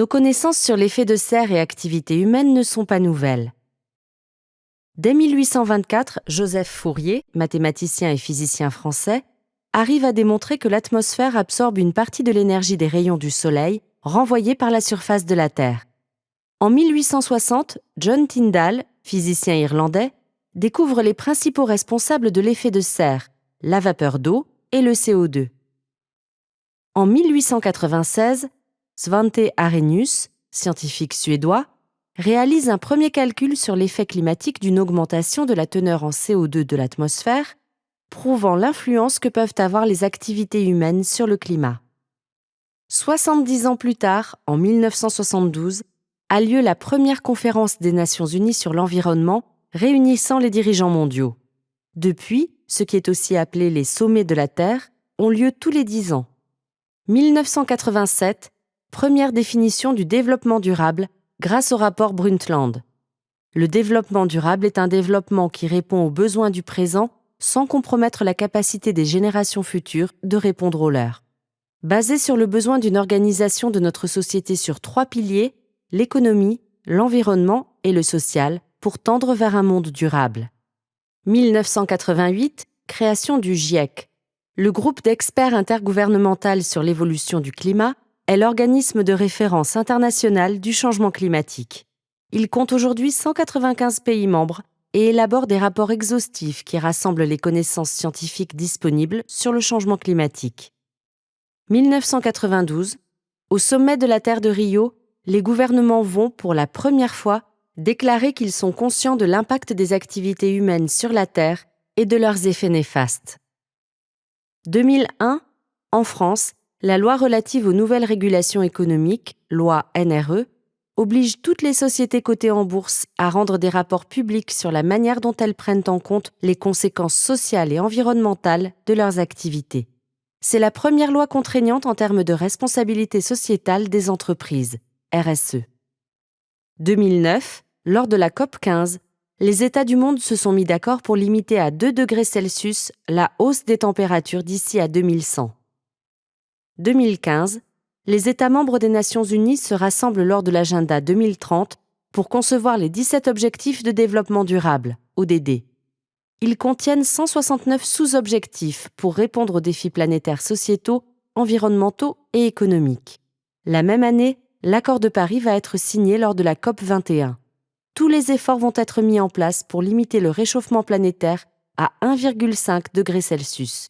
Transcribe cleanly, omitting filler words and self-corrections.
nos connaissances sur l'effet de serre et activité humaine ne sont pas nouvelles. Dès 1824, Joseph Fourier, mathématicien et physicien français, arrive à démontrer que l'atmosphère absorbe une partie de l'énergie des rayons du Soleil renvoyés par la surface de la Terre. En 1860, John Tyndall, physicien irlandais, découvre les principaux responsables de l'effet de serre, la vapeur d'eau et le CO2. En 1896, Svante Arrhenius, scientifique suédois, réalise un premier calcul sur l'effet climatique d'une augmentation de la teneur en CO2 de l'atmosphère, prouvant l'influence que peuvent avoir les activités humaines sur le climat. 70 ans plus tard, en 1972, a lieu la première conférence des Nations Unies sur l'environnement réunissant les dirigeants mondiaux. Depuis, ce qui est aussi appelé les sommets de la Terre ont lieu tous les 10 ans. 1987, première définition du développement durable grâce au rapport Brundtland. Le développement durable est un développement qui répond aux besoins du présent sans compromettre la capacité des générations futures de répondre aux leurs. Basé sur le besoin d'une organisation de notre société sur 3 piliers, l'économie, l'environnement et le social, pour tendre vers un monde durable. 1988, création du GIEC. Le groupe d'experts intergouvernemental sur l'évolution du climat est l'organisme de référence international du changement climatique. Il compte aujourd'hui 195 pays membres et élabore des rapports exhaustifs qui rassemblent les connaissances scientifiques disponibles sur le changement climatique. 1992, au sommet de la Terre de Rio, les gouvernements vont, pour la première fois, déclarer qu'ils sont conscients de l'impact des activités humaines sur la Terre et de leurs effets néfastes. 2001, en France, la loi relative aux nouvelles régulations économiques, loi NRE, oblige toutes les sociétés cotées en bourse à rendre des rapports publics sur la manière dont elles prennent en compte les conséquences sociales et environnementales de leurs activités. C'est la première loi contraignante en termes de responsabilité sociétale des entreprises, RSE. 2009, lors de la COP 15, les États du monde se sont mis d'accord pour limiter à 2 degrés Celsius la hausse des températures d'ici à 2100. 2015, les États membres des Nations Unies se rassemblent lors de l'agenda 2030 pour concevoir les 17 objectifs de développement durable, ODD. Ils contiennent 169 sous-objectifs pour répondre aux défis planétaires sociétaux, environnementaux et économiques. La même année, l'accord de Paris va être signé lors de la COP 21. Tous les efforts vont être mis en place pour limiter le réchauffement planétaire à 1,5 degré Celsius.